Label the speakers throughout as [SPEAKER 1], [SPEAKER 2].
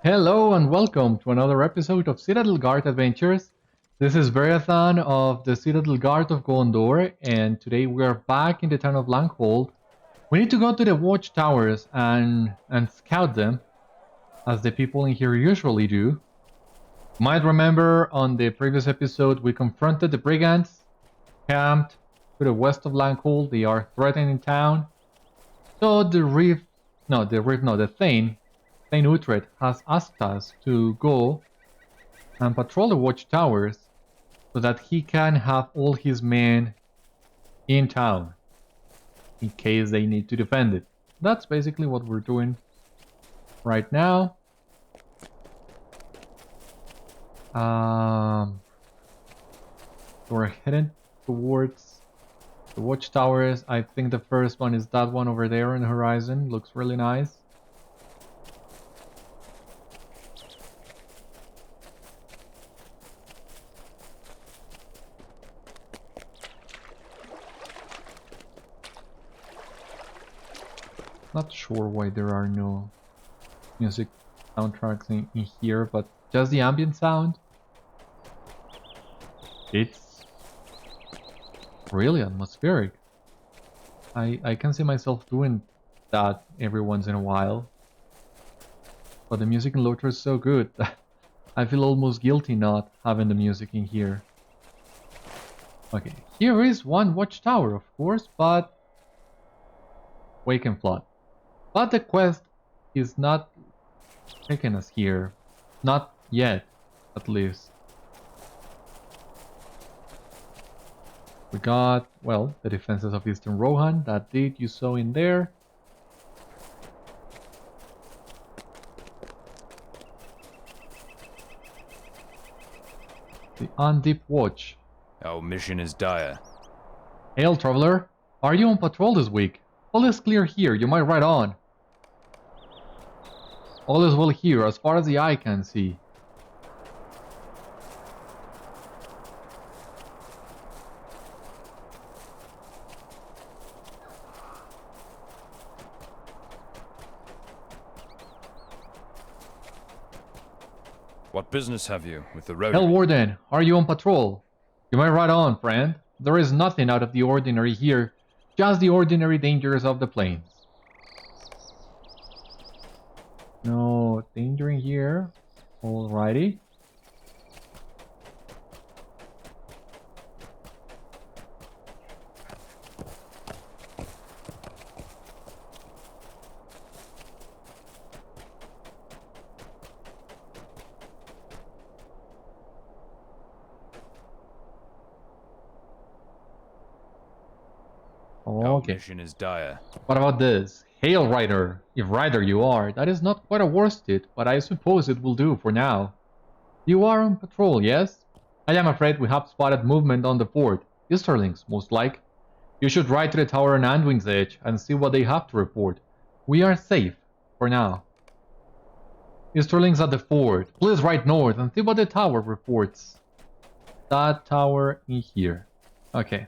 [SPEAKER 1] Hello and welcome to another episode of Citadel Guard Adventures. This is Beriathan of the Citadel Guard of Gondor, and today we are back in the town of Laghold. We need to go to the watchtowers and scout them, as the people in here usually do. You might remember on the previous episode we confronted the brigands, camped to the west of Laghold. They are threatening town. So the Thane Utred has asked us to go and patrol the watchtowers so that he can have all his men in town in case they need to defend it. That's basically what we're doing right now. We're heading towards the watchtowers. I think the first one is that one over there on the horizon. Looks really nice. Not sure why there are no music soundtracks in here, but just the ambient sound. It's really atmospheric. I can see myself doing that every once in a while. But the music in LOTRO is so good. I feel almost guilty not having the music in here. Okay, here is one watchtower, of course, but Wake and Flood. But the quest is not taking us here. Not yet, at least. We got, well, the defenses of Eastern Rohan, that deed you saw in there. The Undeep Watch.
[SPEAKER 2] Our mission is dire.
[SPEAKER 1] Hail, traveler. Are you on patrol this week? All is clear here, you might ride on. All is well here, as far as the eye can see.
[SPEAKER 2] What business have you with the road?
[SPEAKER 1] Hail, Warden. Are you on patrol? You might ride on, friend. There is nothing out of the ordinary here, just the ordinary dangers of the plains. No danger in here. Alrighty.
[SPEAKER 2] Our
[SPEAKER 1] Okay.
[SPEAKER 2] mission is dire.
[SPEAKER 1] What about this? Hail, Rider. If Rider you are, that is not quite a worsted, but I suppose it will do for now. You are on patrol, yes? I am afraid we have spotted movement on the fort. Easterlings, most like. You should ride to the tower on Anduin's Edge and see what they have to report. We are safe, for now. Easterlings at the fort. Please ride north and see what the tower reports. That tower in here. Okay.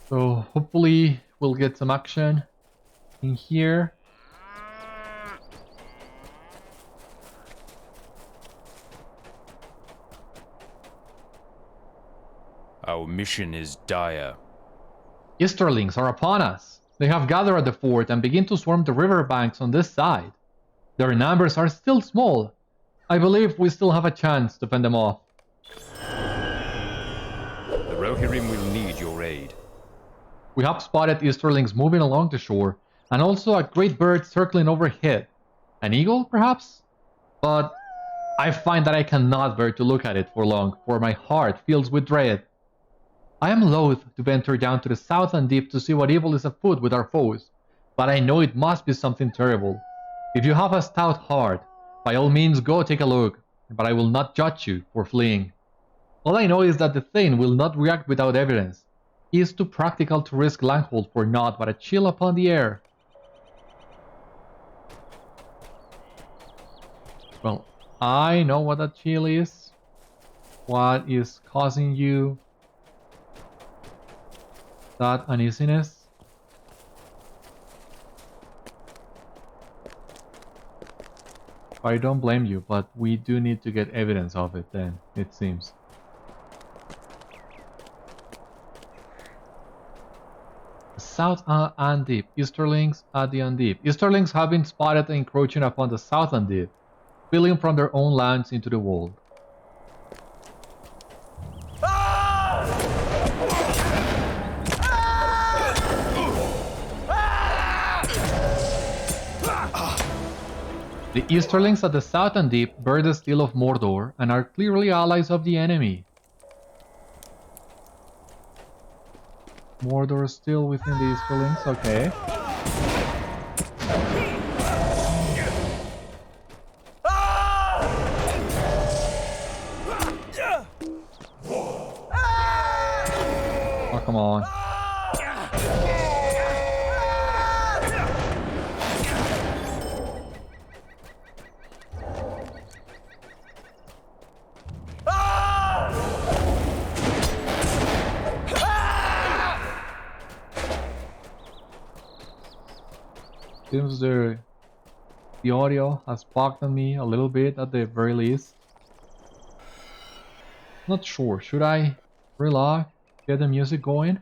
[SPEAKER 1] So hopefully we'll get some action in here.
[SPEAKER 2] Our mission is dire.
[SPEAKER 1] Easterlings are upon us. They have gathered at the fort and begin to swarm the river banks on this side. Their numbers are still small. I believe we still have a chance to fend them off.
[SPEAKER 2] The Rohirrim will need your aid.
[SPEAKER 1] We have spotted Easterlings moving along the shore, and also a great bird circling overhead. An eagle, perhaps? But I find that I cannot bear to look at it for long, for my heart fills with dread. I am loath to venture down to the south and deep to see what evil is afoot with our foes, but I know it must be something terrible. If you have a stout heart, by all means go take a look, but I will not judge you for fleeing. All I know is that the Thane will not react without evidence. He is too practical to risk Laghold for naught but a chill upon the air. Well, I know what that chill is. What is causing you that uneasiness? I don't blame you, but we do need to get evidence of it then, it seems. South Andeep. Easterlings at the Andeep. Easterlings have been spotted encroaching upon the South Andeep, spilling from their own lands into the world. The Easterlings at the South Andeep bear the steel of Mordor and are clearly allies of the enemy. Mordor is still within the Easterlings, okay. Oh, come on. Seems the audio has bugged on me a little bit at the very least. Not sure. Should I relog, get the music going?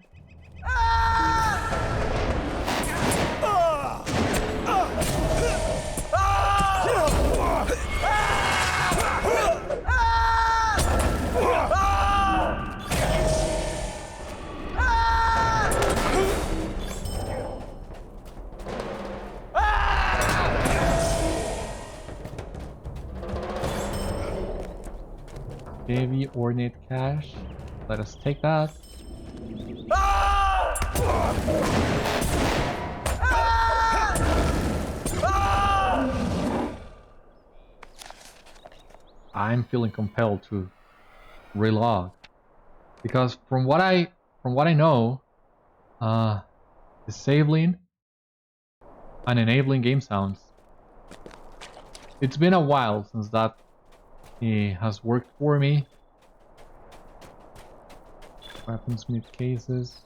[SPEAKER 1] Heavy ornate cache. Let us take that. I'm feeling compelled to relog because from what I know, disabling and enabling game sounds. It's been a while since that has worked for me. Weaponsmith cases.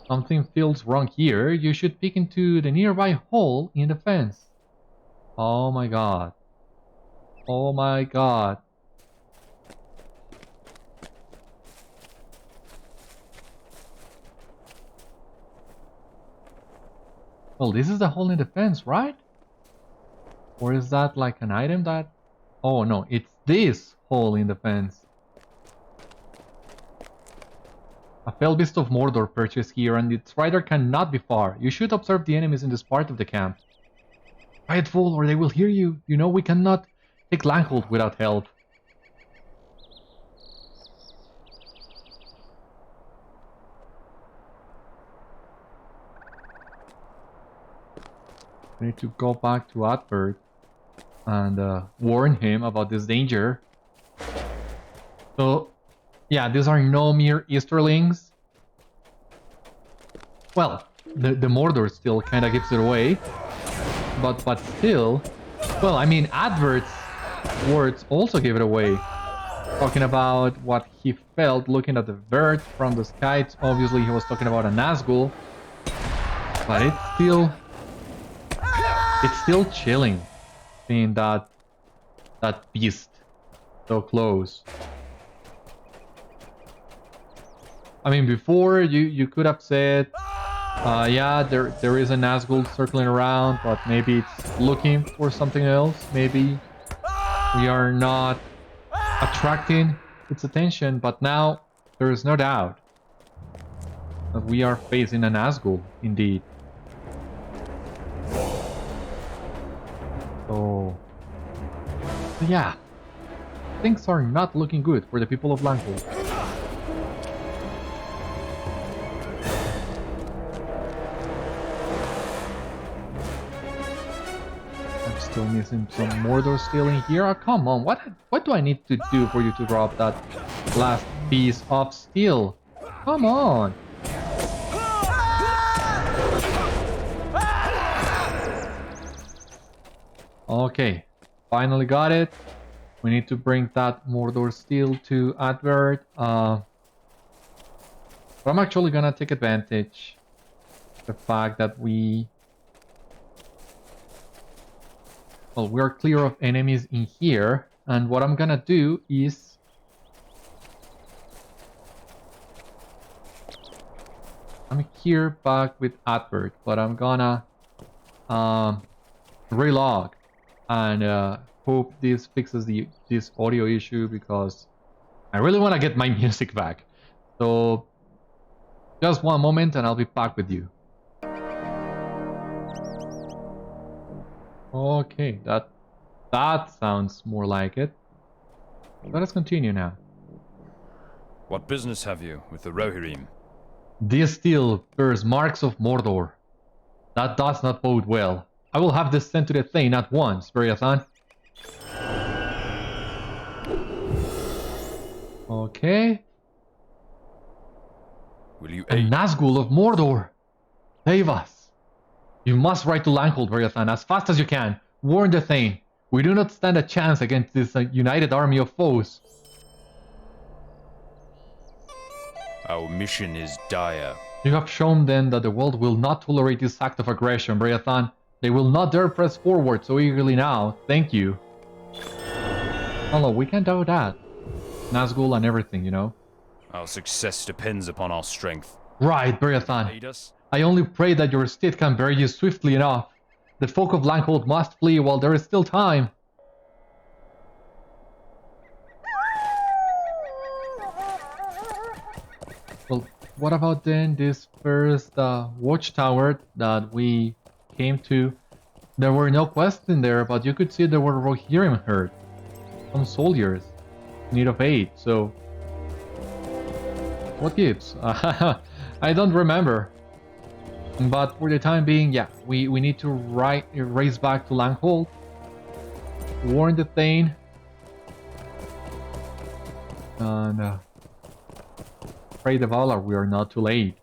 [SPEAKER 1] Something feels wrong here. You should peek into the nearby hole in the fence. Oh my god. Oh my god. Well, this is the hole in the fence, right? Or is that like an item that... Oh no, it's this hole in the fence. A fell beast of Mordor perches here, and its rider cannot be far. You should observe the enemies in this part of the camp. Quiet, fool, or they will hear you. You know we cannot take Laghold without help. We need to go back to Utred and warn him about this danger. So, yeah, these are no mere Easterlings. Well, the Mordor still kind of gives it away. But still, well, I mean, Advert's words also give it away. Talking about what he felt looking at the vert from the skies. Obviously, he was talking about a Nazgûl. But it's still chilling seeing that beast so close. I mean, before you could have said, yeah, there is a Nazgûl circling around, but maybe it's looking for something else. Maybe we are not attracting its attention, but now there is no doubt that we are facing a Nazgûl, indeed. So yeah, things are not looking good for the people of Laghold. I'm still missing some Mordor stealing here. Oh, come on, what do I need to do for you to drop that last piece of steel? Come on. Okay, finally got it. We need to bring that Mordor steel to Advert. But I'm actually gonna take advantage of the fact that we Well, we're clear of enemies in here, and what I'm gonna do is... I'm here back with Advert, but I'm gonna relog and hope this fixes this audio issue, because I really want to get my music back. So just one moment and I'll be back with you. Okay, that sounds more like it. Let us continue now.
[SPEAKER 2] What business have you with the Rohirrim?
[SPEAKER 1] This steel bears marks of Mordor. That does not bode well. I will have this sent to the Thane at once, Beriathan. Okay.
[SPEAKER 2] Will you
[SPEAKER 1] A
[SPEAKER 2] aid?
[SPEAKER 1] Nazgûl of Mordor! Save us! You must ride to Laghold, Beriathan, as fast as you can. Warn the Thane. We do not stand a chance against this united army of foes.
[SPEAKER 2] Our mission is dire.
[SPEAKER 1] You have shown then that the world will not tolerate this act of aggression, Beriathan. They will not dare press forward so eagerly now. Thank you. Oh no, we can't do that. Nazgûl and everything, you know.
[SPEAKER 2] Our success depends upon our strength.
[SPEAKER 1] Right, Beriathan.
[SPEAKER 2] Aid us?
[SPEAKER 1] I only pray that your steed can bear you swiftly enough. The folk of Laghold must flee while there is still time. Well, what about then this first watchtower that we came to? There were no quests in there, but you could see there were Rohirrim herd. Some soldiers in need of aid, so... What gives? I don't remember. But for the time being, yeah, we need to race back to Laghold, warn the Thane, and pray the Valar we are not too late.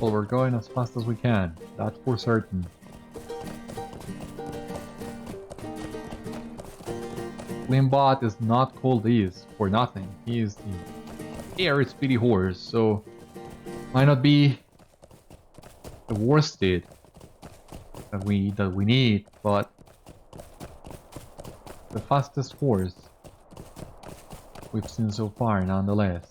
[SPEAKER 1] Well, we're going as fast as we can, that's for certain. Limbot is not called this for nothing. He is the air speedy horse, so might not be the war-steed that we need, but the fastest horse we've seen so far, nonetheless.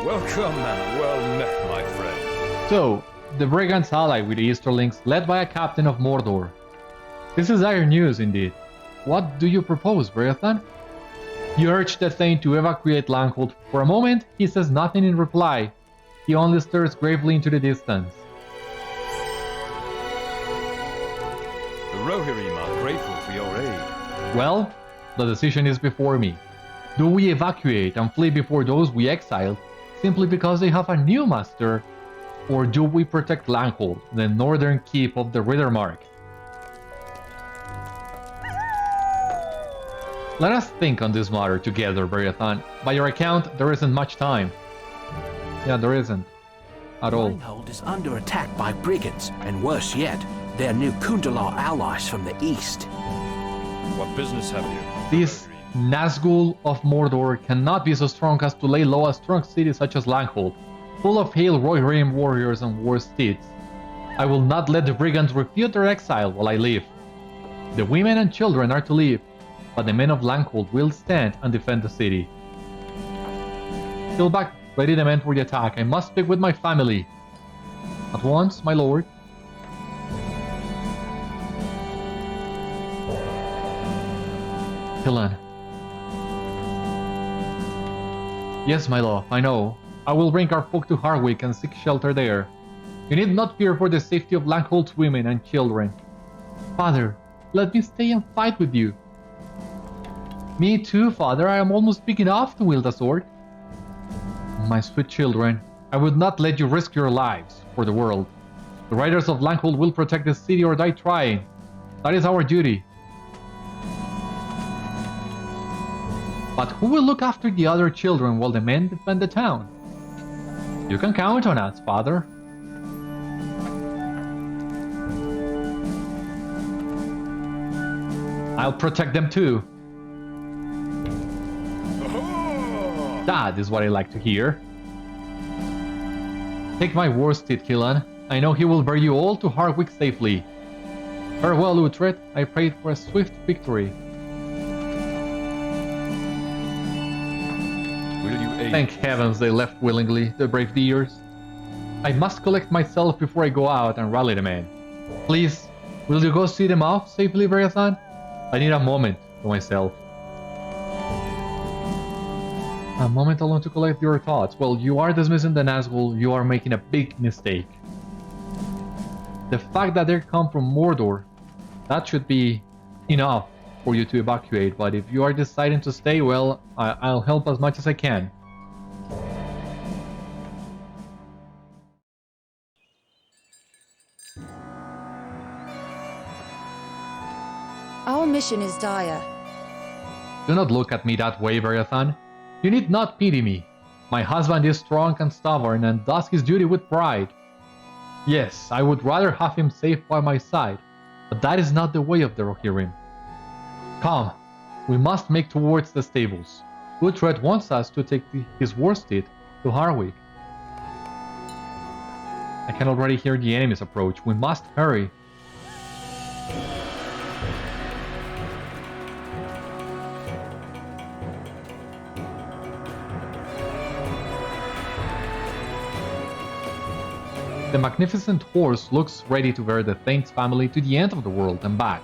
[SPEAKER 2] Welcome and well met, my friend.
[SPEAKER 1] So, the brigands ally with the Easterlings, led by a captain of Mordor. This is dire news indeed. What do you propose, Beriathan? You urge the Thane to evacuate Laghold. For a moment, he says nothing in reply. He only stares gravely into the distance.
[SPEAKER 2] The Rohirrim are grateful for your aid.
[SPEAKER 1] Well, the decision is before me. Do we evacuate and flee before those we exiled, simply because they have a new master? Or do we protect Laghold, the northern keep of the Riddermark? Let us think on this matter together, Beriathan. By your account, there isn't much time. Yeah, there isn't. At all.
[SPEAKER 3] Laghold is under attack by brigands, and worse yet, their new Kundalar allies from the east.
[SPEAKER 2] What business have you?
[SPEAKER 1] This Nazgûl of Mordor cannot be so strong as to lay low a strong city such as Laghold, full of hale Rohirrim warriors and war-steeds. I will not let the brigands refute their exile while I live. The women and children are to leave, but the men of Laghold will stand and defend the city. Still back, ready the men for the attack. I must speak with my family. At once, my lord. Cíllan. Yes, my love, I know. I will bring our folk to Harwick and seek shelter there. You need not fear for the safety of Langhold's women and children. Father, let me stay and fight with you. Me too, father. I am almost big enough to wield a sword. My sweet children, I would not let you risk your lives for the world. The riders of Laghold will protect the city or die trying. That is our duty. But who will look after the other children while the men defend the town? You can count on us, father. I'll protect them too. That is what I like to hear. Take my war-steed, Cíllan. I know he will bear you all to Harwick safely. Farewell, Utred. I prayed for a swift victory.
[SPEAKER 2] Will you aid?
[SPEAKER 1] Thank heavens they left willingly, the brave dears. I must collect myself before I go out and rally the men. Please, will you go see them off safely, Beriathan? I need a moment to myself. A moment alone to collect your thoughts. Well, you are dismissing the Nazgûl, you are making a big mistake. The fact that they come from Mordor, that should be enough for you to evacuate, but if you are deciding to stay, well, I'll help as much as I can.
[SPEAKER 4] Our mission is dire.
[SPEAKER 1] Do not look at me that way, Beriathan. You need not pity me. My husband is strong and stubborn and does his duty with pride. Yes, I would rather have him safe by my side, but that is not the way of the Rohirrim. Come, we must make towards the stables. Utred wants us to take his war-steed to Harwick. I can already hear the enemies approach. We must hurry. The magnificent horse looks ready to bear the Thanes family to the end of the world and back.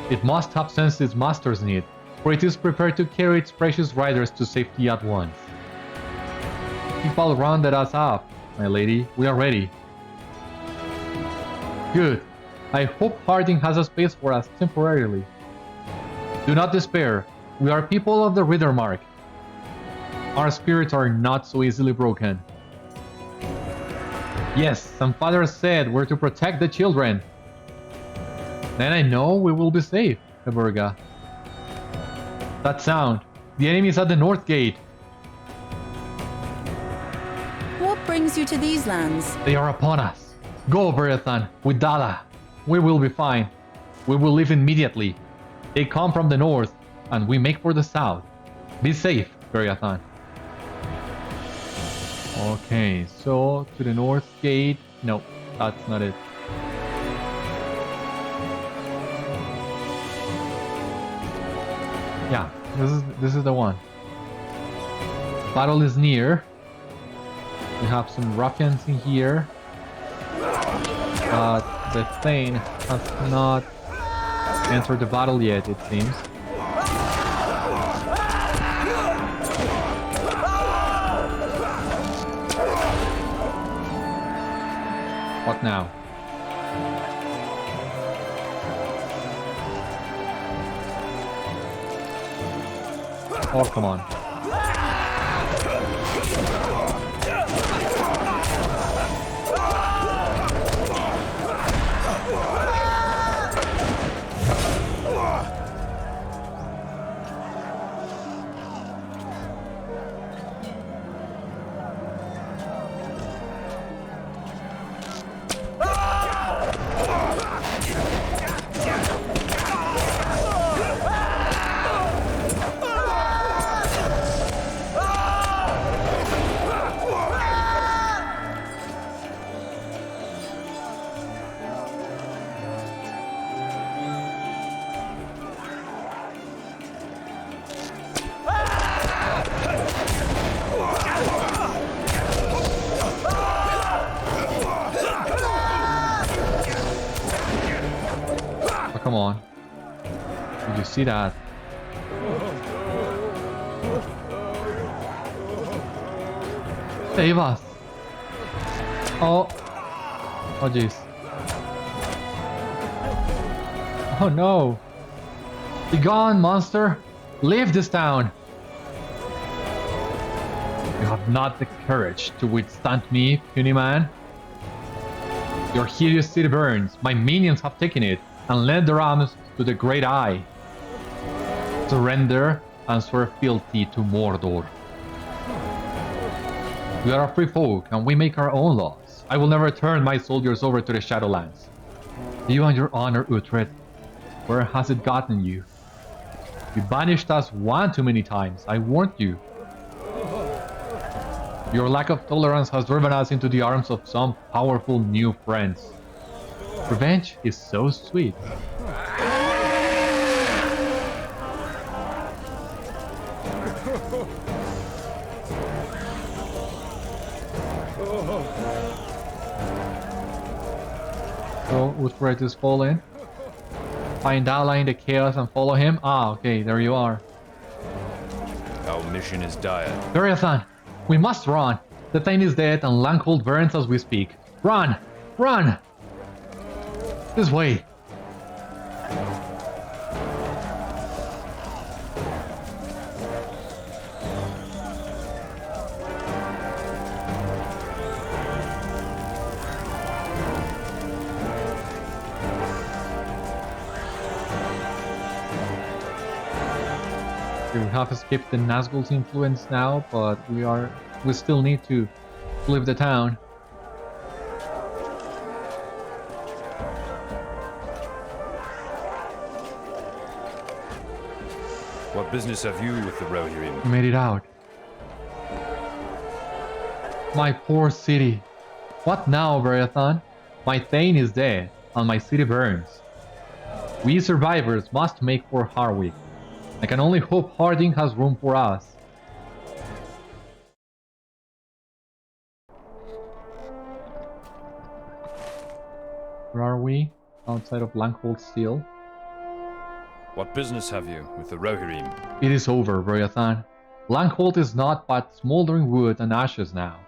[SPEAKER 1] It must have sensed its master's need, for it is prepared to carry its precious riders to safety at once. Keep all rounded us up, my lady. We are ready. Good. I hope Harding has a space for us temporarily. Do not despair. We are people of the Riddermark. Our spirits are not so easily broken. Yes, some father said we're to protect the children. Then I know we will be safe, Eberga. That sound. The enemy is at the north gate.
[SPEAKER 4] What brings you to these lands?
[SPEAKER 1] They are upon us. Go, Beriathan, with Dala. We will be fine. We will leave immediately. They come from the north, and we make for the south. Be safe, Beriathan. Okay, so to the north gate. No, that's not it. Yeah, this is the one. Battle is near. We have some ruffians in here, but the Thane has not entered the battle yet, it seems. What now? Oh, come on. Come on. Did you see that? Save us. Oh. Oh jeez. Oh no! Be gone, monster! Leave this town! You have not the courage to withstand me, puny man. Your hideous city burns. My minions have taken it and led their arms to the Great Eye. Surrender and swear fealty to Mordor. We are a free folk and we make our own laws. I will never turn my soldiers over to the Shadowlands. You and your honor, Utred, where has it gotten you? You banished us one too many times. I warned you. Your lack of tolerance has driven us into the arms of some powerful new friends. Revenge is so sweet. So, Utred is fallen. Find ally in the chaos and follow him. Ah, okay, there you are.
[SPEAKER 2] Our mission is dire.
[SPEAKER 1] Beriathan, we must run. The Thane is dead and Langhold burns as we speak. Run! Run! This way. We have escaped the Nazgûl's influence now, but we still need to leave the town.
[SPEAKER 2] What business have you with the Rohirrim?
[SPEAKER 1] We made it out. My poor city. What now, Beriathan? My Thane is dead, and my city burns. We survivors must make for Harwick. I can only hope Harding has room for us. Where are we? Outside of Laghold still.
[SPEAKER 2] What business have you with the Rohirrim?
[SPEAKER 1] It is over, Beriathan. Laghold is not but smoldering wood and ashes now.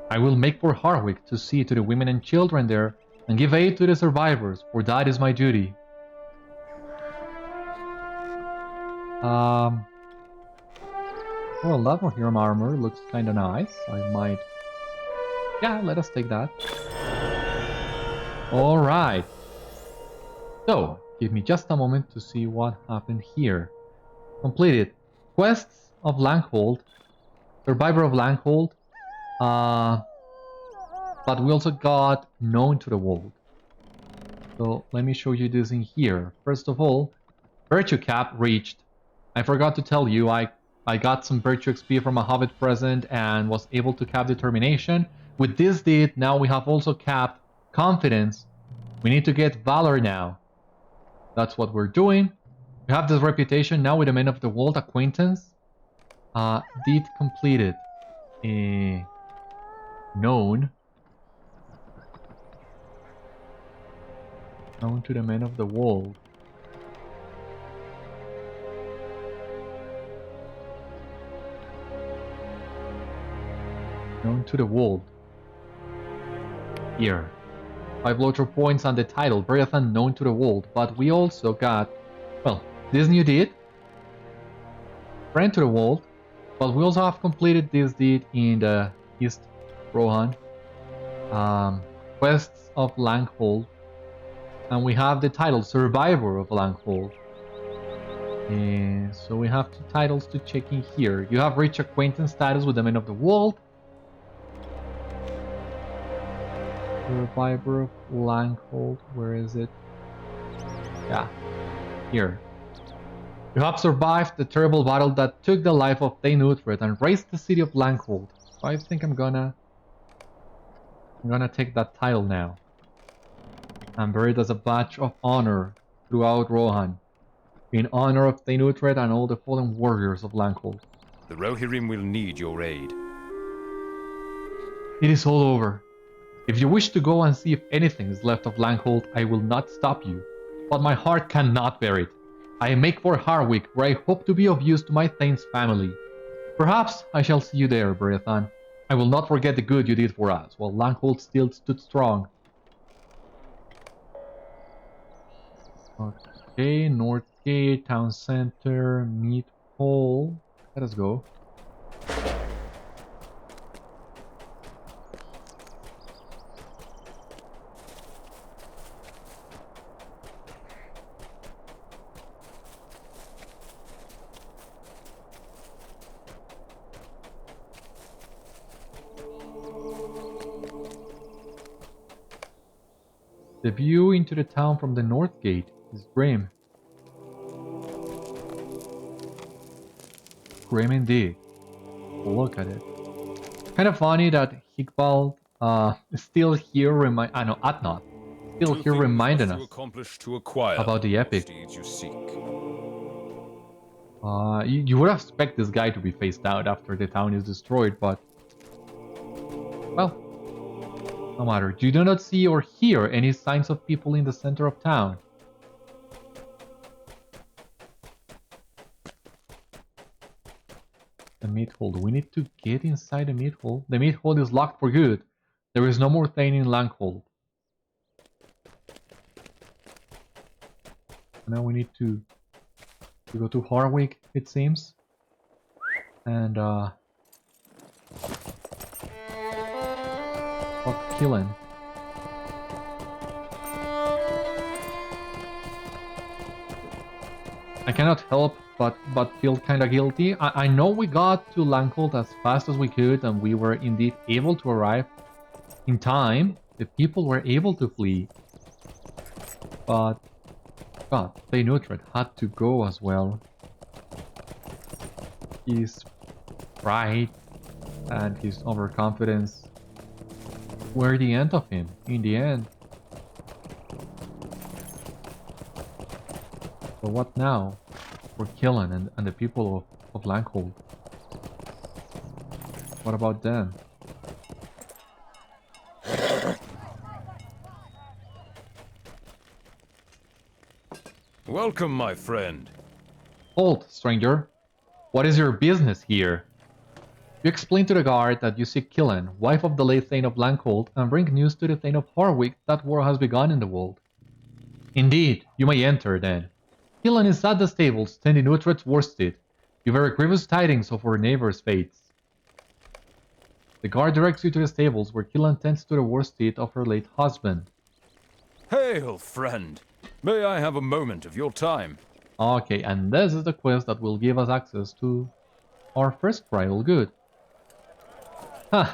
[SPEAKER 1] I will make for Harwick to see to the women and children there and give aid to the survivors, for that is my duty. Well, that Rohirrim armor looks kinda nice. I might... Yeah, let us take that. Alright. So, give me just a moment to see what happened here. Completed. Quests of Laghold. Survivor of Laghold. But we also got known to the world. So, let me show you this in here. First of all, Virtue Cap reached. I forgot to tell you, I got some Virtue XP from a Hobbit present and was able to cap Determination. With this deed, now we have also capped Confidence. We need to get Valor now. That's what we're doing. We have this reputation now with the Men of the World Acquaintance. Deed completed. Known. Known to the Men of the World. Known to the world. Here. 5 LOTRO points on the title, Beriathan known to the world, but we also got, well, this new deed. Friend to the world, but we also have completed this deed in the East Rohan. Quests of Langhold. And we have the title, Survivor of Langhold. And so we have 2 titles to check in here. You have reached acquaintance status with the Men of the World. Survivor of Langhold, where is it? Yeah, here. You have survived the terrible battle that took the life of Thane Utred and raised the city of Laghold. So I think I'm gonna take that title now. I'm buried as a badge of honor throughout Rohan, in honor of Thane Utred and all the fallen warriors of Laghold.
[SPEAKER 2] The Rohirrim will need your aid.
[SPEAKER 1] It is all over. If you wish to go and see if anything is left of Laghold, I will not stop you, but my heart cannot bear it. I make for Harwick, where I hope to be of use to my Thane's family. Perhaps I shall see you there, Beriathan. I will not forget the good you did for us, while Laghold still stood strong. Okay, North Gate, Town Center, Meat Hall. Let us go. The view into the town from the North Gate is grim. Grim indeed. Look at it. Kind of funny that Higbald is still here no, Atnot. Still
[SPEAKER 2] Two
[SPEAKER 1] here
[SPEAKER 2] things
[SPEAKER 1] reminding
[SPEAKER 2] must you
[SPEAKER 1] us
[SPEAKER 2] accomplish to acquire
[SPEAKER 1] about the epic.
[SPEAKER 2] steeds you seek.
[SPEAKER 1] You would expect this guy to be phased out after the town is destroyed, but... Well, no matter. You do not see or hear any signs of people in the center of town. The meat hall. We need to get inside the meat hall. The meat hall is locked for good. There is no more thing in Laghold. Now we need to go to Harwick, it seems. And talk to Cíllan. I cannot help but feel kinda guilty. I know we got to Laghold as fast as we could and we were indeed able to arrive in time. The people were able to flee. But God, Utred had to go as well. His pride and his overconfidence were the end of him, in the end. So what now for Cíllan and the people of Laghold? What about them?
[SPEAKER 2] Welcome, my friend.
[SPEAKER 1] Halt, stranger. What is your business here? You explain to the guard that you seek Cíllan, wife of the late Thane of Langhold, and bring news to the Thane of Harwick that war has begun in the world. Indeed, you may enter then. Cíllan is at the stables, tending Utred's war-steed. You bear grievous tidings of our neighbor's fates. The guard directs you to the stables where Cíllan tends to the war-steed of her late husband.
[SPEAKER 2] Hail, friend. May I have a moment of your time?
[SPEAKER 1] Okay, and this is the quest that will give us access to our first bridal good.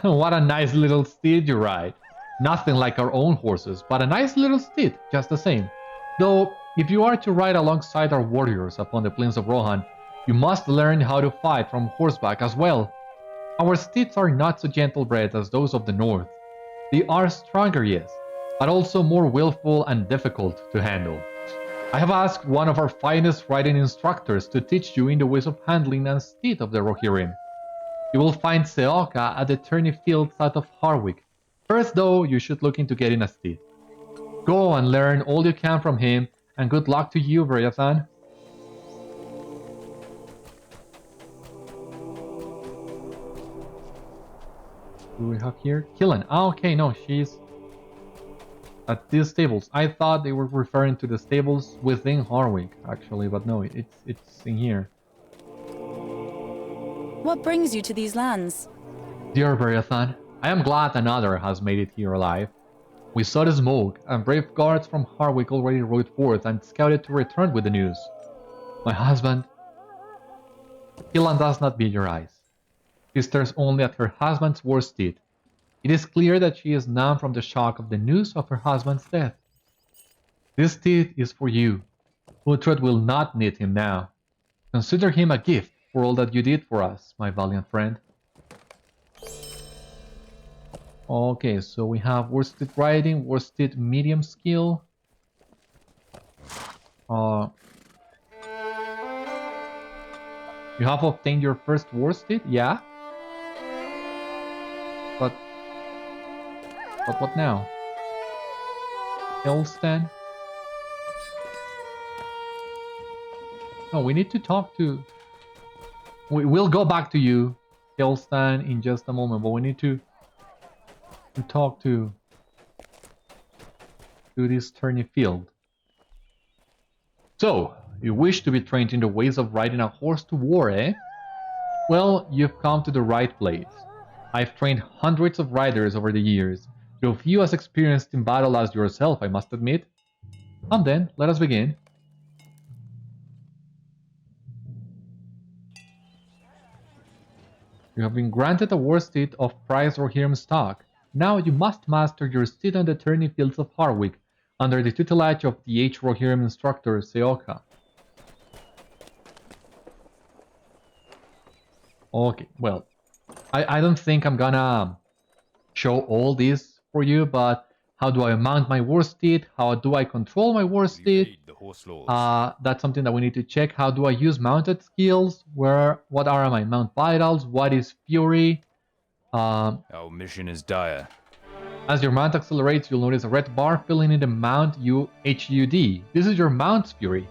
[SPEAKER 1] What a nice little steed you ride. Nothing like our own horses, but a nice little steed, just the same. Though, if you are to ride alongside our warriors upon the plains of Rohan, you must learn how to fight from horseback as well. Our steeds are not so gentle-bred as those of the north. They are stronger, yes, but also more willful and difficult to handle. I have asked one of our finest riding instructors to teach you in the ways of handling a steed of the Rohirrim. You will find Seoka at the tourney field south of Harwick. First though, you should look into getting a steed. Go and learn all you can from him, and good luck to you, Beriathan. Who do we have here? Cíllan. Ah, okay, no, she's at these stables. I thought they were referring to the stables within Harwick, actually, but no, it's in here.
[SPEAKER 4] What brings you to these lands?
[SPEAKER 1] Dear Beriathan, I am glad another has made it here alive. We saw the smoke, and brave guards from Harwick already rode forth and scouted to return with the news. My husband... Cíllan does not meet your eyes. She stares only at her husband's war-steed. It is clear that she is numb from the shock of the news of her husband's death. This steed is for you. Utred will not need him now. Consider him a gift for all that you did for us, my valiant friend. Okay, so we have war-steed riding, war-steed medium skill. You have obtained your first war-steed? Yeah. But what now? Hellstan? No, we need to talk to... We'll go back to you, Hellstan, in just a moment, but we need to talk to this tourney field. So, you wish to be trained in the ways of riding a horse to war, eh? Well, you've come to the right place. I've trained hundreds of riders over the years, though few as experienced in battle as yourself, I must admit. And then, let us begin. You have been granted a war-steed of prize Rohirrim stock. Now you must master your steed on the tourney fields of Harwick, under the tutelage of the Rohirrim instructor Seoka. Okay, well, I don't think I'm gonna show all this for you, but how do I mount my war steed? How do I control my war steed? That's something that we need to check. How do I use mounted skills? What are my mount vitals? What is fury?
[SPEAKER 2] Our mission is dire.
[SPEAKER 1] As your mount accelerates, you'll notice a red bar filling in the mount HUD. This is your mount's fury.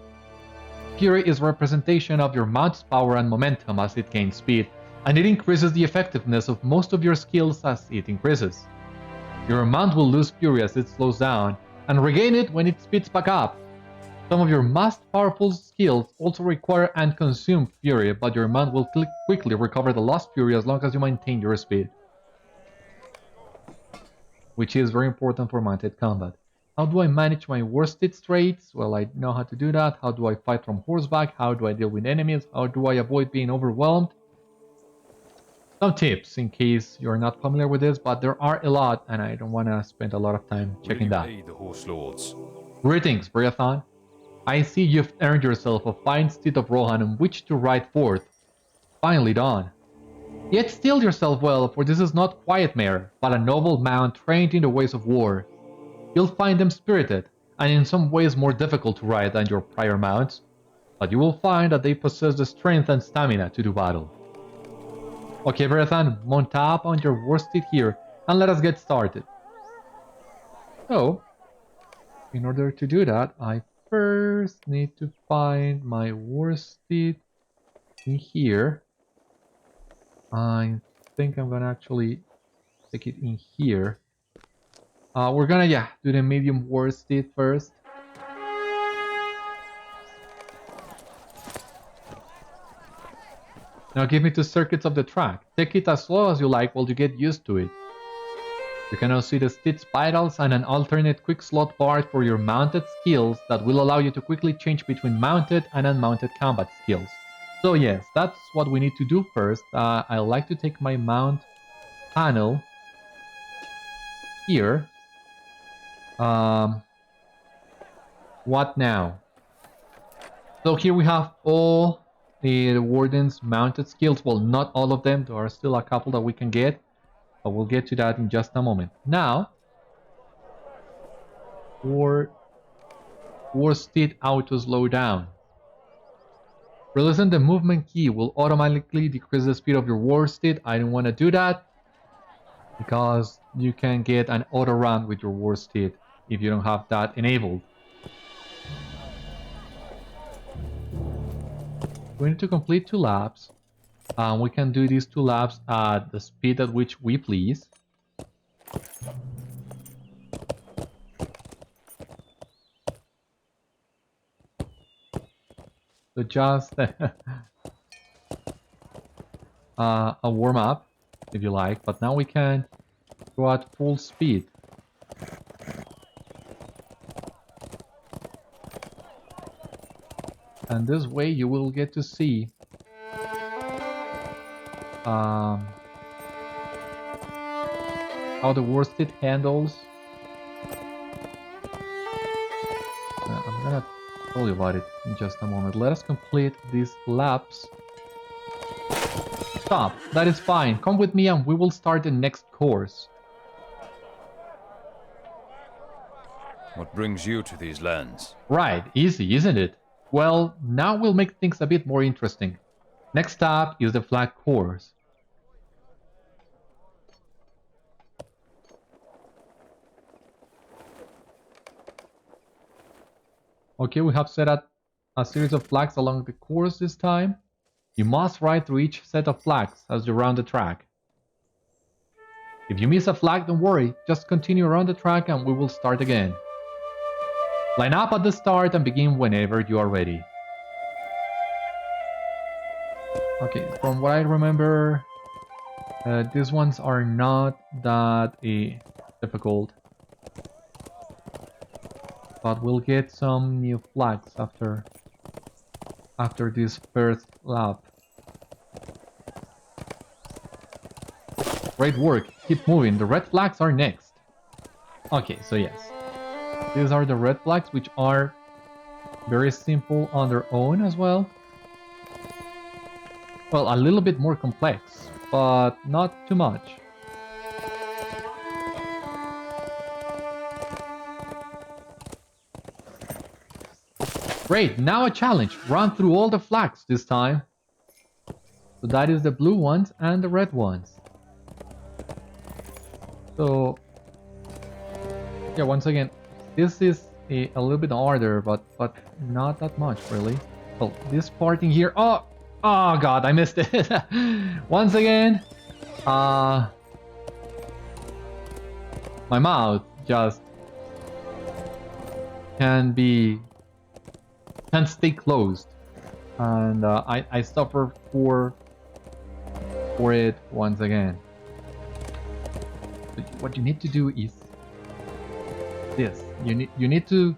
[SPEAKER 1] Fury is a representation of your mount's power and momentum as it gains speed, and it increases the effectiveness of most of your skills as it increases. Your mount will lose fury as it slows down, and regain it when it speeds back up. Some of your most powerful skills also require and consume fury, but your mount will quickly recover the lost fury as long as you maintain your speed, which is very important for mounted combat. How do I manage my war-steed traits? Well, I know how to do that. How do I fight from horseback? How do I deal with enemies? How do I avoid being overwhelmed? Some tips in case you're not familiar with this, but there are a lot, and I don't want to spend a lot of time checking that.
[SPEAKER 2] Aid the horse lords.
[SPEAKER 1] Greetings, Beriathan. I see you've earned yourself a fine steed of Rohan on which to ride forth. Finely done. Yet steel yourself well, for this is not quiet mare, but a noble mount trained in the ways of war. You'll find them spirited, and in some ways more difficult to ride than your prior mounts, but you will find that they possess the strength and stamina to do battle. Okay, Beriathan, mount up on your war steed here, and let us get started. So, in order to do that, I first need to find my war steed in here. I think I'm gonna actually take it in here. We're gonna, do the medium war steed first. Now give me 2 circuits of the track. Take it as slow as you like while you get used to it. You can now see the steed's vitals and an alternate quick slot bar for your mounted skills that will allow you to quickly change between mounted and unmounted combat skills. So yes, that's what we need to do first. I like to take my mount panel here. What now? So here we have all the Warden's mounted skills. Well, not all of them. There are still a couple that we can get, but we'll get to that in just a moment. Now, war-steed auto slow down. Releasing the movement key will automatically decrease the speed of your war-steed. I don't want to do that because you can get an auto run with your war-steed if you don't have that enabled. We need to complete 2 laps. We can do these 2 laps at the speed at which we please. So just a warm-up, if you like, but now we can go at full speed. And this way you will get to see how the war-steed handles. I'm gonna tell you about it in just a moment. Let us complete these laps. Stop, that is fine. Come with me and we will start the next course.
[SPEAKER 2] What brings you to these lands?
[SPEAKER 1] Right, easy, isn't it? Well, now we'll make things a bit more interesting. Next up is the flag course. Okay, we have set up a series of flags along the course this time. You must ride through each set of flags as you round the track. If you miss a flag, don't worry, just continue around the track and we will start again. Line up at the start and begin whenever you are ready. Okay, from what I remember, these ones are not that difficult. But we'll get some new flags after this first lap. Great work, keep moving, the red flags are next. Okay, so yes. These are the red flags, which are very simple on their own as well. Well, a little bit more complex, but not too much. Great, now a challenge. Run through all the flags this time. So that is the blue ones and the red ones. So, yeah, once again, this is a little bit harder, but not that much really. Well, this part in here, oh god, I missed it. Once again, my mouth just can't stay closed, and I suffer for it once again. But what you need to do is this. You need to.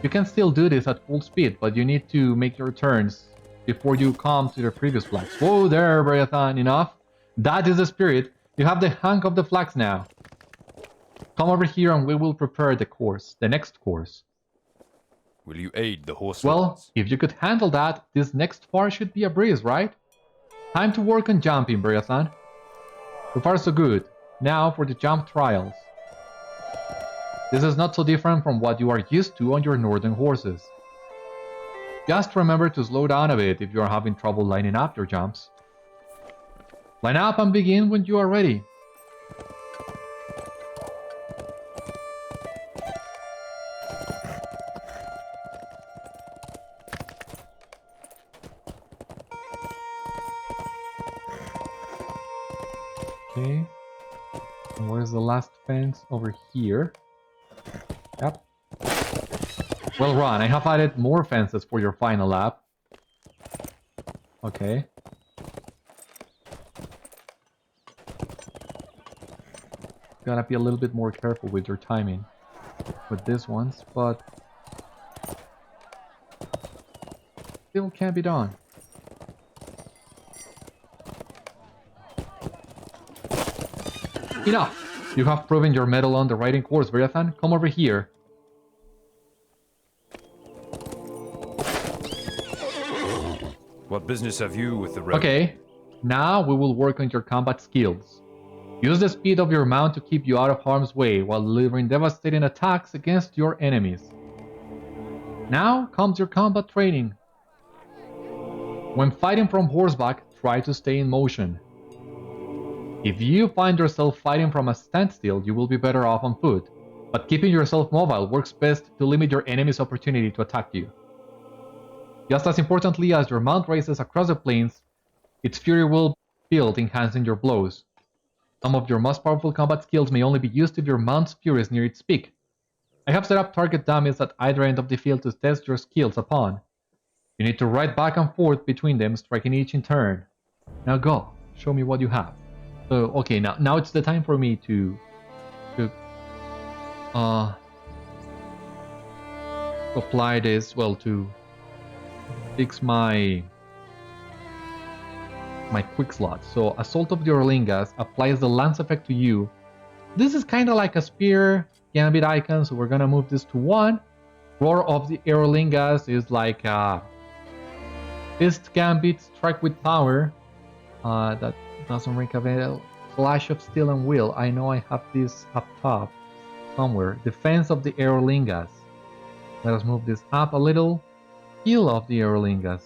[SPEAKER 1] You can still do this at full speed, but you need to make your turns before you come to the previous flags. Whoa there, Beriathan, enough. That is the spirit. You have the hang of the flags now. Come over here and we will prepare the next course.
[SPEAKER 2] Will you aid the horse?
[SPEAKER 1] Well, if you could handle that, this next part should be a breeze, right? Time to work on jumping, Beriathan. So far so good. Now for the jump trials. This is not so different from what you are used to on your northern horses. Just remember to slow down a bit if you are having trouble lining up your jumps. Line up and begin when you are ready. Okay. And where's the last fence? Over here. Yep. Well, Ron, I have added more fences for your final lap. Okay. Gotta be a little bit more careful with your timing with these ones, but still can be done. Enough! You have proven your mettle on the riding course, Beriathan. Come over here.
[SPEAKER 2] What business have you with the road?
[SPEAKER 1] Okay, now we will work on your combat skills. Use the speed of your mount to keep you out of harm's way while delivering devastating attacks against your enemies. Now comes your combat training. When fighting from horseback, try to stay in motion. If you find yourself fighting from a standstill, you will be better off on foot, but keeping yourself mobile works best to limit your enemy's opportunity to attack you. Just as importantly, as your mount races across the plains, its fury will build, enhancing your blows. Some of your most powerful combat skills may only be used if your mount's fury is near its peak. I have set up target dummies at either end of the field to test your skills upon. You need to ride back and forth between them, striking each in turn. Now go, show me what you have. So, okay, now it's the time for me to apply this, well, to fix my quick slot. So Assault of the Orlingas applies the lance effect to you. This is kind of like a spear gambit icon, so we're gonna move this to 1. Roar of the Orlingas is like a fist gambit, strike with power. That doesn't ring a bell. Flash of steel and will. I know I have this up top somewhere. Defense of the Eorlingas. Let us move this up a little. Heal of the Eorlingas.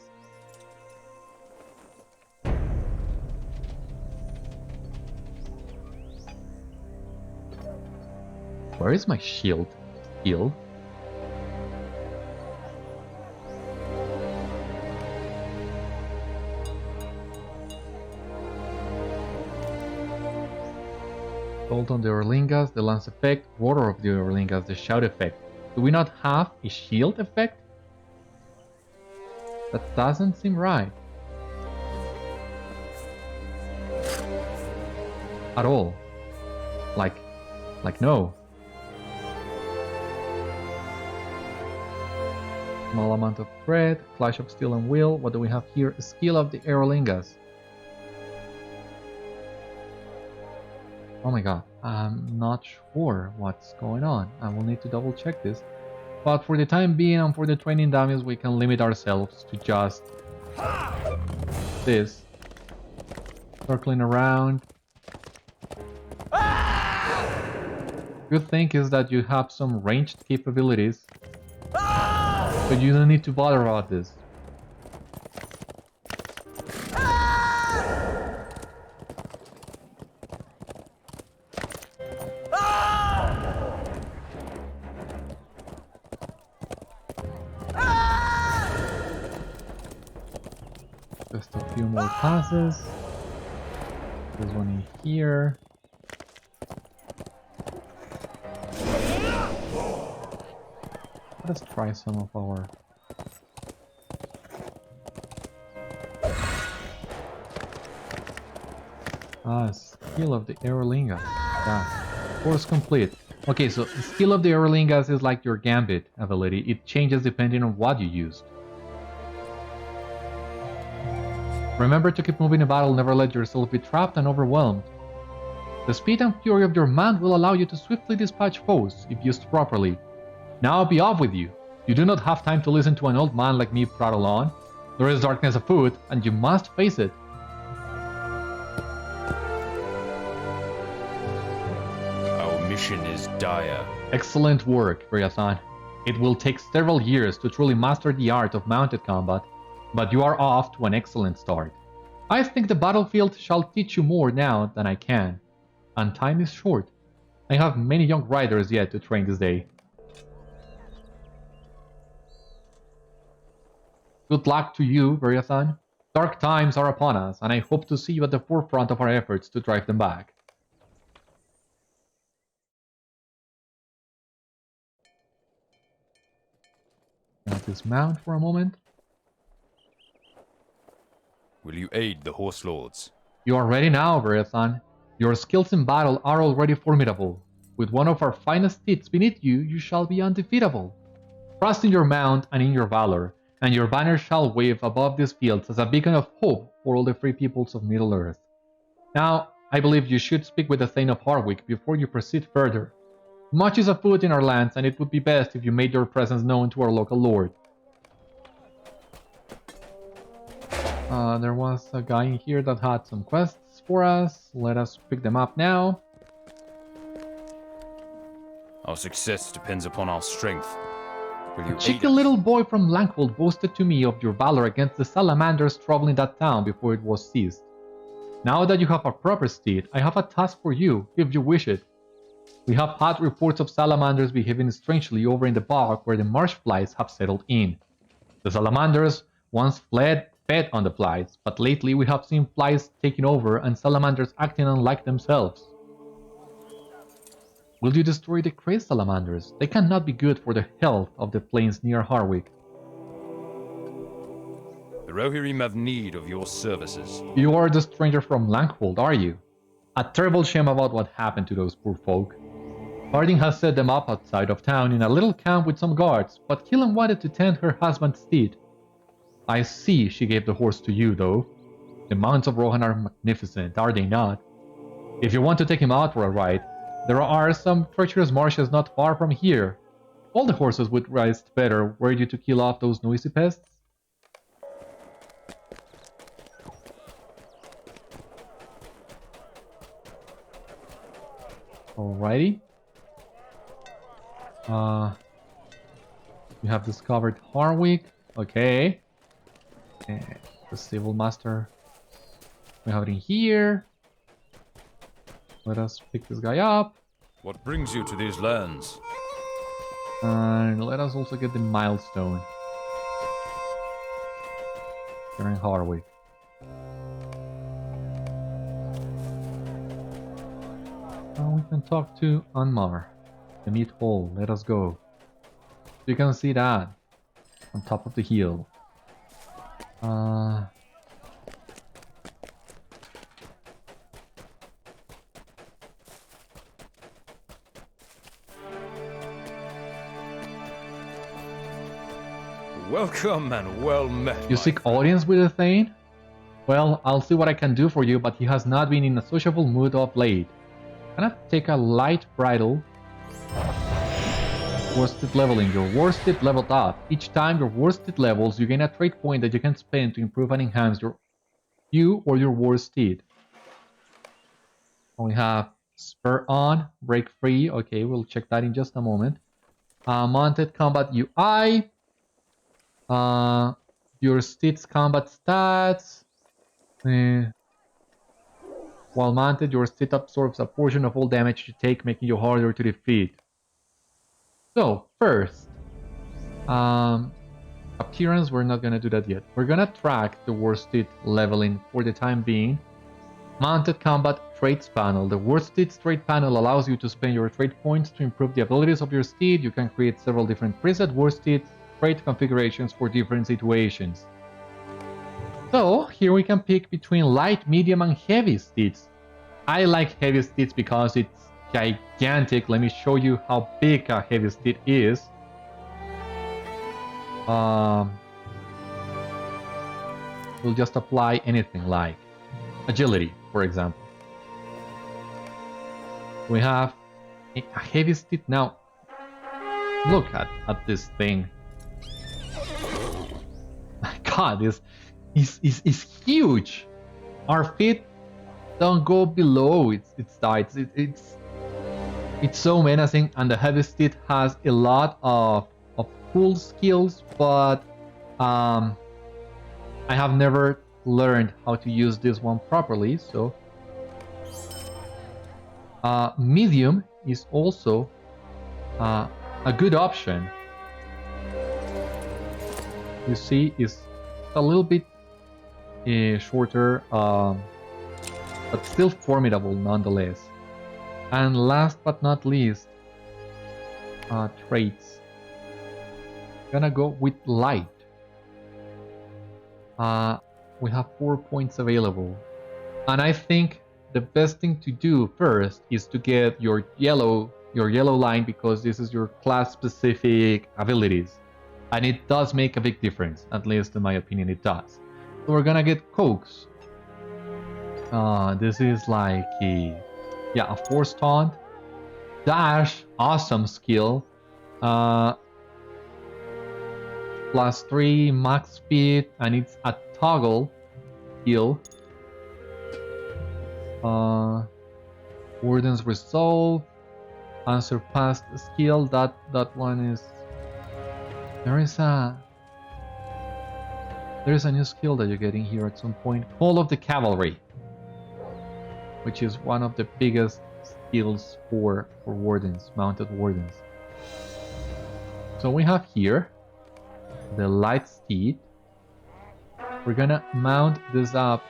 [SPEAKER 1] Where is my shield? Heal. Assault on the Orlingas, the lance effect, Water of the Orlingas, the shout effect. Do we not have a shield effect? That doesn't seem right. At all. Like no. Small amount of bread, clash of steel and will. What do we have here? A skill of the Easterlings. Oh my god, I'm not sure what's going on. I will need to double check this. But for the time being and for the training dummies, we can limit ourselves to just this. Circling around. Good thing is that you have some ranged capabilities. But you don't need to bother about this. Just a few more passes. There's one in here. Let's try some of our... skill of the Easterlings. Yeah, course complete. Okay, so skill of the Easterlings is like your gambit ability. It changes depending on what you used. Remember to keep moving in battle, never let yourself be trapped and overwhelmed. The speed and fury of your man will allow you to swiftly dispatch foes if used properly. Now be off with you. You do not have time to listen to an old man like me prattle on. There is darkness afoot, and you must face it.
[SPEAKER 2] Our mission is dire.
[SPEAKER 1] Excellent work, Beriathan. It will take several years to truly master the art of mounted combat, but you are off to an excellent start. I think the battlefield shall teach you more now than I can, and time is short. I have many young riders yet to train this day. Good luck to you, Beriathan. Dark times are upon us, and I hope to see you at the forefront of our efforts to drive them back. Now dismount for a moment.
[SPEAKER 2] Will you aid the horse lords?
[SPEAKER 1] You are ready now, Beriathan. Your skills in battle are already formidable. With one of our finest steeds beneath you, you shall be undefeatable. Trust in your mount and in your valor, and your banner shall wave above these fields as a beacon of hope for all the free peoples of Middle-earth. Now, I believe you should speak with the Thane of Harwick before you proceed further. Much is afoot in our lands, and it would be best if you made your presence known to our local lord. There was a guy in here that had some quests for us. Let us pick them up now.
[SPEAKER 2] Our success depends upon our strength. Will you
[SPEAKER 1] A
[SPEAKER 2] aid
[SPEAKER 1] cheeky
[SPEAKER 2] us?
[SPEAKER 1] little boy from Laghold boasted to me of your valor against the salamanders troubling that town before it was seized. Now that you have a proper steed, I have a task for you, if you wish it. We have had reports of salamanders behaving strangely over in the bog where the marsh flies have settled in. The salamanders once fed on the flies, but lately we have seen flies taking over and salamanders acting unlike themselves. Will you destroy the crazed salamanders? They cannot be good for the health of the plains near Harwick.
[SPEAKER 2] The Rohirrim have need of your services.
[SPEAKER 1] You are the stranger from Laghold, are you? A terrible shame about what happened to those poor folk. Harding has set them up outside of town in a little camp with some guards, but Cíllan wanted to tend her husband's steed. I see she gave the horse to you, though. The mounts of Rohan are magnificent, are they not? If you want to take him out for a ride, there are some treacherous marshes not far from here. All the horses would rest better were you to kill off those noisy pests. Alrighty. We have discovered Harwick. Okay. And the Civil Master. We have it in here. Let us pick this guy up.
[SPEAKER 2] What brings you to these lands?
[SPEAKER 1] And let us also get the milestone. Here in Harwick. Now we can talk to Anmar. The meat hall. Let us go. You can see that on top of the hill.
[SPEAKER 2] Welcome and well met.
[SPEAKER 1] You
[SPEAKER 2] my
[SPEAKER 1] seek
[SPEAKER 2] friend.
[SPEAKER 1] audience with the Thane? Well, I'll see what I can do for you, but he has not been in a sociable mood of late. Can I take a light bridle? Worsted leveling. Your worsted leveled up. Each time your worsted levels, you gain a trait point that you can spend to improve and enhance you or your worsted. We have spur on, break free. Okay, we'll check that in just a moment. Mounted combat UI. Your steed's combat stats. While mounted, your steed absorbs a portion of all damage you take, making you harder to defeat. So, first, appearance, we're not gonna do that yet. We're gonna track the worsted leveling for the time being. Mounted combat traits panel. The worsted trait panel allows you to spend your trait points to improve the abilities of your steed. You can create several different preset worsted trait configurations for different situations. So here we can pick between light, medium, and heavy steeds. I like heavy steeds because it's gigantic. Let me show you how big a heavy steed is. We'll just apply anything like agility, for example. We have a heavy steed now. Look at this thing. My God, this is huge. Our feet don't go below its sides. It's so menacing, and the heavy steed has a lot of cool skills, but I have never learned how to use this one properly. So medium is also a good option. You see, it's a little bit shorter, but still formidable nonetheless. And last but not least, traits. Gonna go with light. We have 4 points available, and I think the best thing to do first is to get your yellow line, because this is your class specific abilities, and it does make a big difference. At least in my opinion, it does. So we're gonna get Coax. This is like a force taunt. Dash, awesome skill. +3 max speed, and it's a toggle skill. Warden's Resolve, unsurpassed skill. That one is. There is a new skill that you're getting here at some point. Call of the Cavalry, which is one of the biggest skills for wardens, mounted wardens. So we have here the light steed. We're gonna mount this up.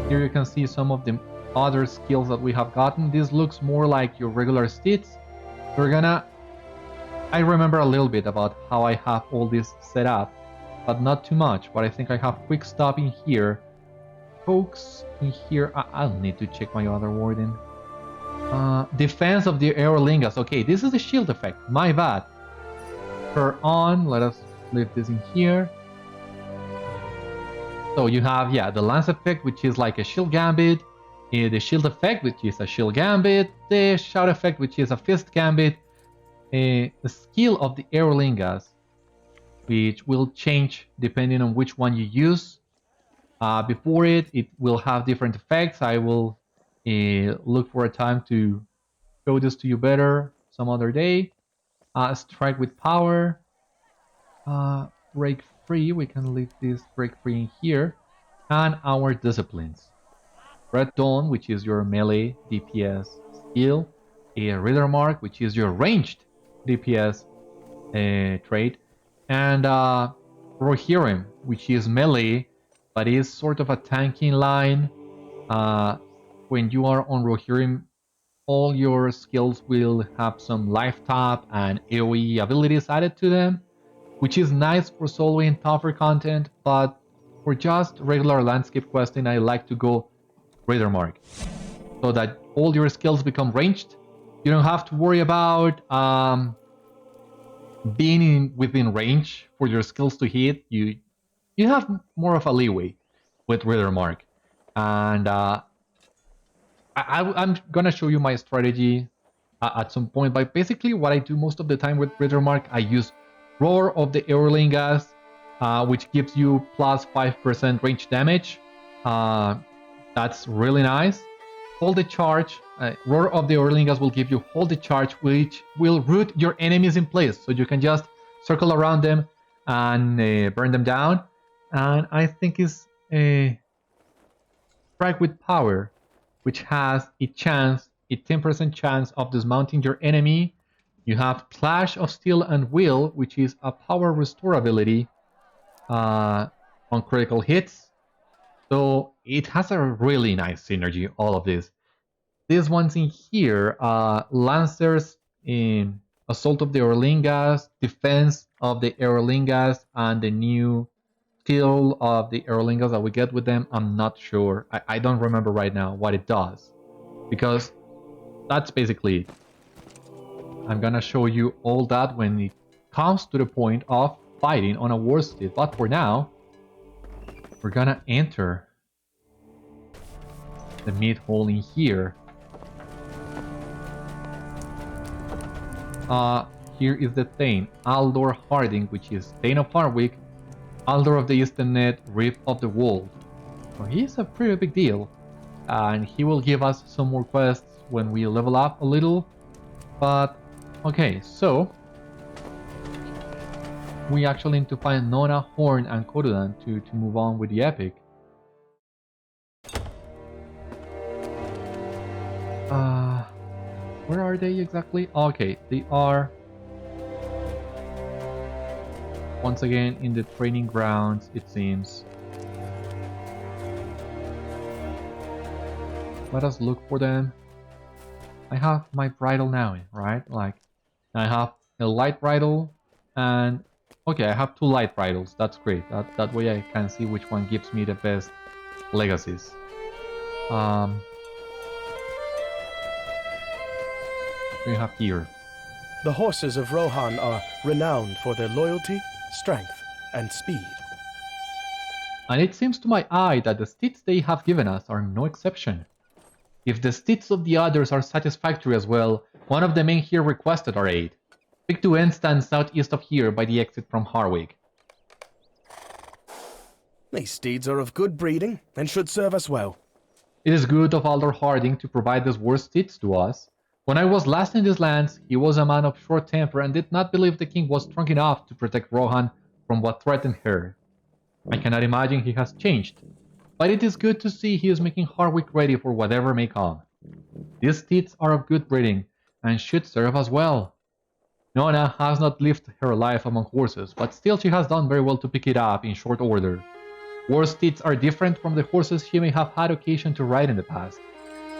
[SPEAKER 1] Here you can see some of the other skills that we have gotten. This looks more like your regular steeds. I remember a little bit about how I have all this set up, but not too much. But I think I have quick stop in here. Folks, in here, I'll need to check my other warden. Defense of the Easterlings. Okay, this is the shield effect. My bad. Spur on. Let us leave this in here. So you have, the lance effect, which is like a shield gambit. The shield effect, which is a shield gambit. The shout effect, which is a fist gambit. The skill of the Easterlings, which will change depending on which one you use. Before it will have different effects. I will look for a time to show this to you better some other day. Strike with power. Break free. We can leave this break free in here. And our disciplines. Red Dawn, which is your melee DPS skill. A Reader Mark, which is your ranged DPS trait. And Rohirrim, which is melee, but is sort of a tanking line. When you are on Rohirrim, all your skills will have some life tap and AoE abilities added to them, which is nice for soloing tougher content, but for just regular landscape questing, I like to go Raider Mark, so that all your skills become ranged. You don't have to worry about being within range for your skills to hit. You have more of a leeway with Raider Mark, and I'm gonna show you my strategy at some point. But basically, what I do most of the time with Raider Mark, I use Roar of the Easterlings, which gives you plus 5% range damage. That's really nice. Hold the charge. Roar of the Easterlings will give you hold the charge, which will root your enemies in place, so you can just circle around them and burn them down. And I think it's Strike with Power, which has a 10% chance of dismounting your enemy. You have Clash of Steel and Will, which is a power restore ability on critical hits. So it has a really nice synergy, all of this. These ones in here, Lancers in Assault of the Easterlings, Defense of the Easterlings, and the new skill of the Easterlings that we get with them, I'm not sure. I don't remember right now what it does, because that's basically it. I'm gonna show you all that when it comes to the point of fighting on a war-steed, but for now, we're gonna enter the mid-hole in here. Here is the Thane, Aldor Harding, which is Thane of Harwick, Aldor of the Eastern Net, Reef of the Wold. So he's a pretty big deal, and he will give us some more quests when we level up a little. But okay, so we actually need to find Nona, Horn, and Kododan to move on with the epic. Where are they exactly? Okay, they are once again in the training grounds, it seems. Let us look for them. I have my bridle now, right? Like, I have a light bridle and okay, I have 2 light bridles. That's great. That way I can see which one gives me the best legacies. We have here.
[SPEAKER 5] The horses of Rohan are renowned for their loyalty, strength, and speed.
[SPEAKER 1] And it seems to my eye that the steeds they have given us are no exception. If the steeds of the others are satisfactory as well, one of the men here requested our aid. Pick 2 ends stand southeast of here by the exit from Harwick.
[SPEAKER 5] These steeds are of good breeding and should serve us well.
[SPEAKER 1] It is good of Aldor Harding to provide these war steeds to us. When I was last in these lands, he was a man of short temper and did not believe the king was strong enough to protect Rohan from what threatened her. I cannot imagine he has changed, but it is good to see he is making Harwick ready for whatever may come. These steeds are of good breeding and should serve us well. Nona has not lived her life among horses, but still she has done very well to pick it up in short order. War steeds are different from the horses she may have had occasion to ride in the past,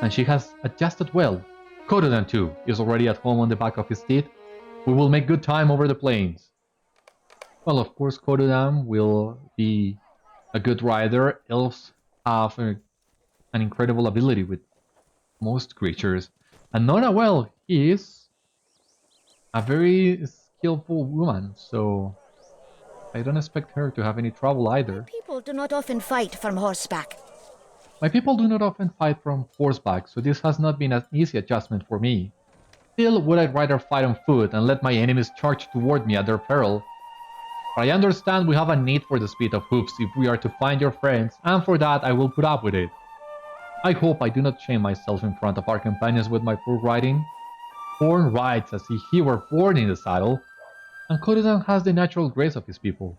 [SPEAKER 1] and she has adjusted well. Kododan too is already at home on the back of his steed. We will make good time over the plains. Well, of course, Kododan will be a good rider. Elves have an incredible ability with most creatures. And Nona, well, he is a very skillful woman, so I don't expect her to have any trouble either.
[SPEAKER 6] People do not often fight from horseback.
[SPEAKER 1] My people do not often fight from horseback, so this has not been an easy adjustment for me. Still, would I rather fight on foot and let my enemies charge toward me at their peril? But I understand we have a need for the speed of hoofs if we are to find your friends, and for that I will put up with it. I hope I do not shame myself in front of our companions with my poor riding. Horn rides as if he were born in the saddle, and Kododan has the natural grace of his people.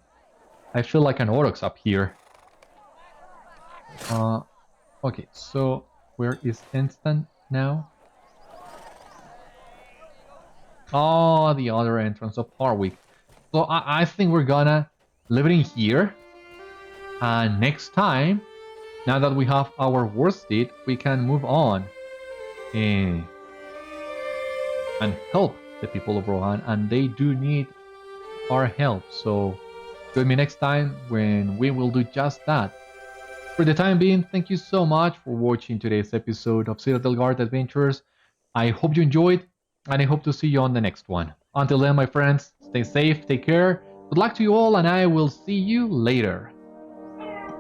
[SPEAKER 1] I feel like an Aurochs up here. Okay, so where is Instant now? Oh, the other entrance of Harwick. So I think we're gonna leave it in here. And next time, now that we have our war steed, we can move on and help the people of Rohan, and they do need our help. So join me next time when we will do just that. For the time being, thank you so much for watching today's episode of Citadel Guard Adventures. I hope you enjoyed, and I hope to see you on the next one. Until then, my friends, stay safe, take care, good luck to you all, and I will see you later.